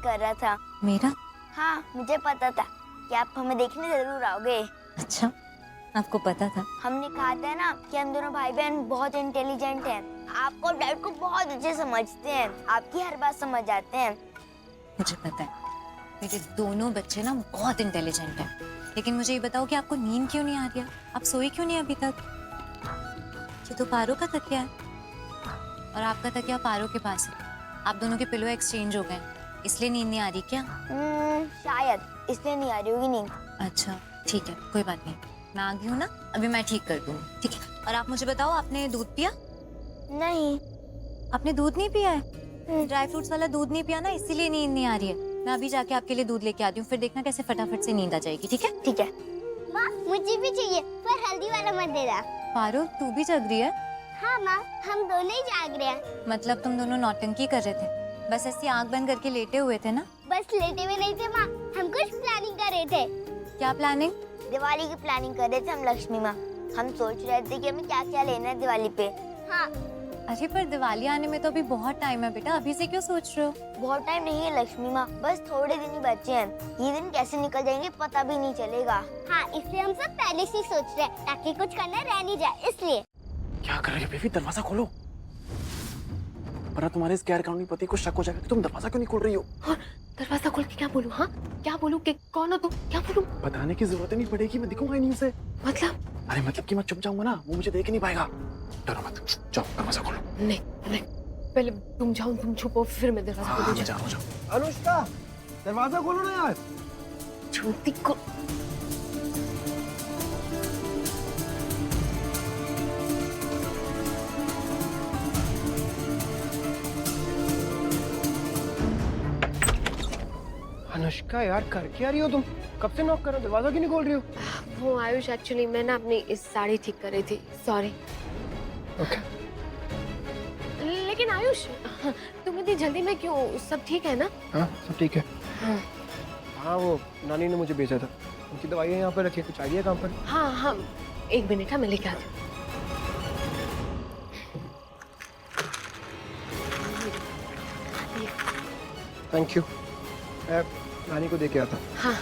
कर रहा था। मेरा? हाँ, मुझे पता था कि आप हमें देखने जरूर आओगे। अच्छा, आपको पता था? हमने कहा था ना कि हम दोनों भाई बहन बहुत इंटेलिजेंट हैं। आपको और डैड को बहुत अच्छे समझते हैं, आपकी हर बात समझ आते हैं। मुझे पता है मेरे दोनों बच्चे ना बहुत इंटेलिजेंट हैं, लेकिन मुझे ये बताओ कि आपको नींद क्यों नहीं आ रही है? आप सोए क्यों नहीं अभी तक? ये तो पारो का तकिया है और आपका तकिया पारो के पास है। आप दोनों के पिलो एक्सचेंज हो गए, इसलिए नींद नहीं आ रही क्या? शायद इसलिए नहीं आ रही होगी नींद। अच्छा ठीक है, कोई बात नहीं, मैं आ गई हूँ ना, अभी मैं ठीक कर दूँगी। ठीक है, और आप मुझे बताओ, आपने दूध पिया? नहीं। आपने दूध नहीं पिया है? ड्राई फ्रूट्स वाला दूध नहीं पिया ना, इसीलिए नींद नहीं आ रही है। मैं अभी जाके आपके लिए दूध लेके आती हूँ, फिर देखना कैसे फटाफट से नींद आ जाएगी। ठीक है? ठीक है। माँ मुझे भी चाहिए, पर हल्दी वाला मत देना। पारो, तू भी जग रही है? हाँ माँ, हम दोनों ही जाग रहे हैं। मतलब तुम दोनों नौटंकी कर रहे थे, बस ऐसी आंख बंद करके लेटे हुए थे ना? बस लेटे हुए नहीं थे माँ, हम कुछ प्लानिंग कर रहे थे। क्या प्लानिंग? दिवाली की प्लानिंग कर रहे थे हम लक्ष्मी माँ। हम सोच रहे थे कि हमें क्या क्या लेना है दिवाली पे। हाँ। अरे पर दिवाली आने में तो अभी बहुत टाइम है बेटा, अभी से क्यों सोच रहे हो? बहुत टाइम नहीं है लक्ष्मी माँ, बस थोड़े दिन ही बचे हैं। ये दिन कैसे निकल जाएंगे पता भी नहीं चलेगा। हाँ, इसलिए हम सब पहले से ही सोच रहे हैं, ताकि कुछ करना रह नहीं जाए, इसलिए। क्या कर रही है बेबी? दरवाजा खोलो, वरना तुम्हारे इस गैर कानूनी पति को शक हो जाएगा कि तुम दरवाजा क्यों नहीं खोल रही हो। और दरवाजा खोल के क्या बोलूं? हाँ, क्या बोलूं कि कौन हो तुम? क्या बोलूं? बताने की जरूरत नहीं पड़ेगी, मैं दिखूंगा ही नहीं उसे। मतलब? अरे मतलब कि मैं चुप जाऊंगा ना, वो मुझे देख ही नहीं पाएगा। डरो मत, जाओ दरवाजा खोलो। नहीं नहीं, पहले तुम जाओ, तुम छुपो, फिर मैं दरवाजा हाँ, खोलूं। जाओ जाओ। अनुष्का, दरवाजा खोलो ना यार। ज्योति को अनुष्का यार, कर क्या रही हो तुम? कब से नॉक कर रहे हो, दरवाजा क्यों नहीं खोल रही हो? वो आयुष, एक्चुअली मैं ना अपनी इस साड़ी ठीक कर रही थी, सॉरी। ओके। लेकिन आयुष, तुम इतनी जल्दी में क्यों? सब ठीक है ना? हाँ सब ठीक है। हाँ हाँ वो नानी ने मुझे भेजा था, उनकी दवाइयाँ यहाँ पर रखी, कुछ आइडिया कहाँ पर? हाँ हाँ, एक मिनट, हाँ मैं लेके आती हूँ। Thank you. मैं नानी को दे के आता। हाँ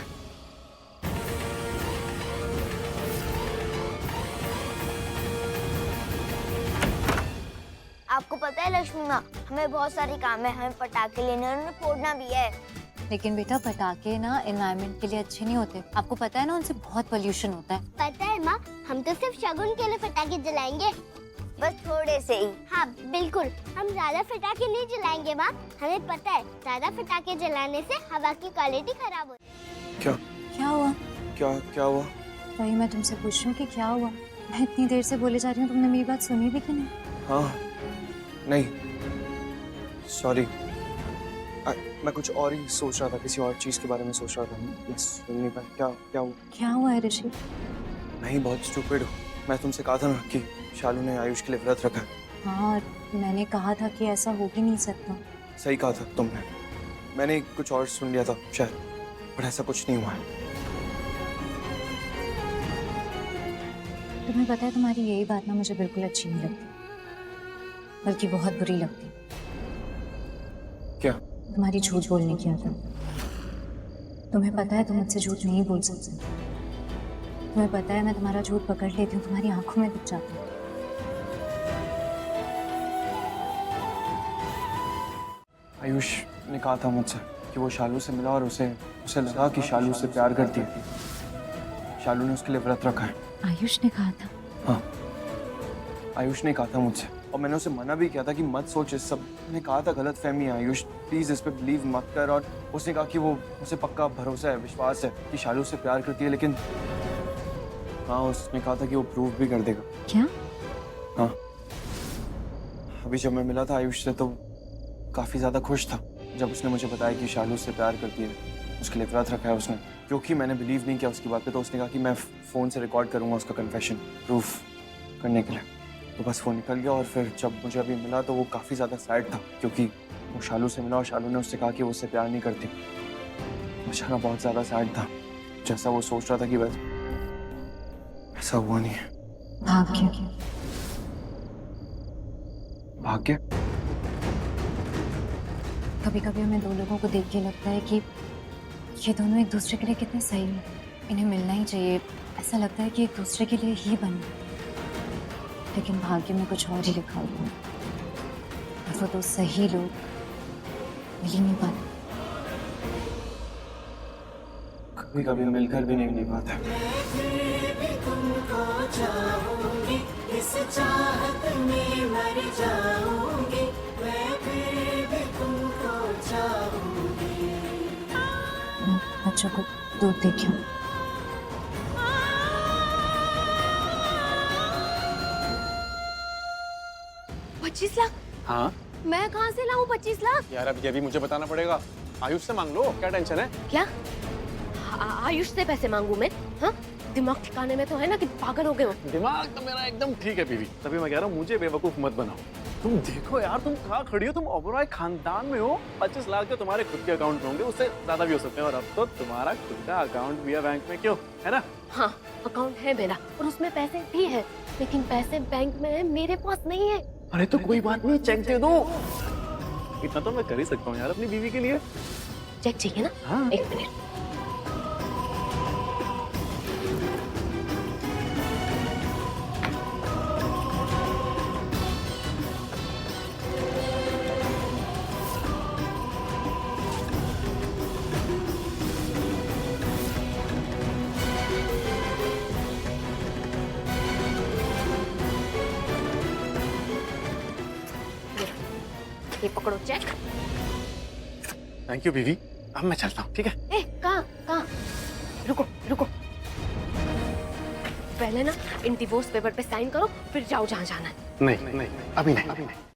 आपको पता है लक्ष्मी माँ, हमें बहुत सारे काम है, हमें पटाखे लेने और उन्हें फोड़ना भी है। लेकिन बेटा पटाखे ना एनवायरनमेंट के लिए अच्छे नहीं होते, आपको पता है ना, उनसे बहुत पोल्यूशन होता है। पता है माँ, हम तो सिर्फ शगुन के लिए पटाखे जलाएंगे। बस थोड़े से ही। हाँ बिल्कुल, हम ज्यादा पटाखे नहीं जलाएंगे माँ। हमें पता है, ज्यादा पटाखे जलाने से हवा की क्वालिटी खराब होती है। क्या क्या हुआ? क्या हुआ? वही मैं तुमसे पूछ रही हूँ कि क्या हुआ। मैं इतनी देर से बोले जा रही हूँ, तुमने मेरी बात सुनी भी कि नहीं? हाँ नहीं, सॉरी, मैं कुछ और ही सोच रहा था, किसी और चीज के बारे में सोच रहा था, मैं सुन नहीं पाया। क्या हुआ? क्या हुआ है ऋषि? नहीं, बहुत स्टूपिड हूँ। मैं तुमसे कहा था ना कि शालू ने आयुष के लिए व्रत रखा है। हाँ, और मैंने कहा था कि ऐसा हो ही नहीं सकता। सही कहा था तुमने, मैंने कुछ और सुन लिया था शायद, पर ऐसा कुछ नहीं हुआ है। तुम्हें पता है, तुम्हारी यही बात ना मुझे बिल्कुल अच्छी नहीं लगती, बल्कि बहुत बुरी लगती। क्या? तुम्हारी झूठ बोलने की आदत। तुम्हें पता है तुम मुझसे झूठ नहीं बोल सकते। तुम्हें पता है मैं तुम्हारा झूठ पकड़ लेती हूँ, तुम्हारी आंखों में दिख जाता है। आयुष ने कहा था मुझसे कि वो शालू से मिला और उसे लगा कि शालू से प्यार करती है। शालू ने उसके लिए व्रत रखा है। आयुष ने कहा था? हाँ, आयुष ने कहा था मुझसे, और मैंने उसे मना भी किया था कि मत सोच इस सब। मैंने कहा था गलत फहमी है आयुष, प्लीज इस पे बिलीव मत कर। और उसने कहा कि वो उसे पक्का भरोसा है, विश्वास है कि शालू से प्यार करती है। लेकिन हाँ, उसने कहा था कि वो प्रूव भी कर देगा। क्या? हाँ, अभी जब मैं मिला था आयुष से तो काफी ज्यादा खुश था जब उसने मुझे बताया कि शालू से प्यार करती है, उसके लिए व्रत रखा है उसने। क्योंकि मैंने बिलीव नहीं किया उसकी बात पे, तो उसने कहा कि मैं फोन से रिकॉर्ड करूंगा उसका कन्फेशन प्रूफ करने के लिए। तो बस वो निकल गया, और फिर जब मुझे अभी मिला तो वो काफी ज्यादा सैड था, क्योंकि वो शालू से मिला और शालू ने उससे कहा कि वो उससे प्यार नहीं करती। बेचारा बहुत ज्यादा सैड था, जैसा वो सोच रहा था कि बस ऐसा हुआ नहीं है। भाग्य। भाग्य? कभी कभी हमें दो लोगों को देख के लगता है कि ये दोनों एक दूसरे के लिए कितने सही हैं, इन्हें मिलना ही चाहिए। ऐसा लगता है कि एक दूसरे के लिए ही बने, लेकिन भाग्य में कुछ और ही लिखा हुआ है। और वो दो सही लोग मिल ही नहीं पाते। कभी कभी मिलकर भी नहीं पाता। मैं बच्चों को दूध देती हूँ। पच्चीस लाख? हाँ मैं कहाँ से लाऊं 25 लाख? यार, अब ये भी मुझे बताना पड़ेगा। आयुष से मांग लो, क्या टेंशन है? क्या आयुष से पैसे मांगू मैं? हाँ, दिमाग ठिकाने में तो है ना कि पागल हो गए हो? दिमाग तो मेरा एकदम ठीक है बीवी, तभी मैं कह रहा हूँ मुझे बेवकूफ मत बनाओ। तुम देखो यार, तुम कहाँ खड़ी हो? तुम ओबरॉय खानदान में हो। 25 लाख तो तुम्हारे खुद के अकाउंट में होंगे, उससे ज्यादा भी हो सकते हैं। और अब तो तुम्हारा खुद का अकाउंट भी है बैंक में, क्यों, है ना? हाँ, अकाउंट है मेरा और उसमें पैसे भी है, लेकिन पैसे बैंक में है, मेरे पास नहीं है। अरे तो कोई बात नहीं, चेक दे दो। इतना तो मैं कर ही सकता हूँ यार अपनी बीवी के लिए। चेक चाहिए ना? हाँ। एक मिनट। ये पकड़ो चेक। थैंक यू बीवी, अब मैं चलता हूँ, ठीक है? ए, कहाँ कहाँ? रुको रुको, पहले ना इन डिवोर्स पेपर पे साइन करो, फिर जाओ जहाँ जाना है। नहीं, अभी नहीं।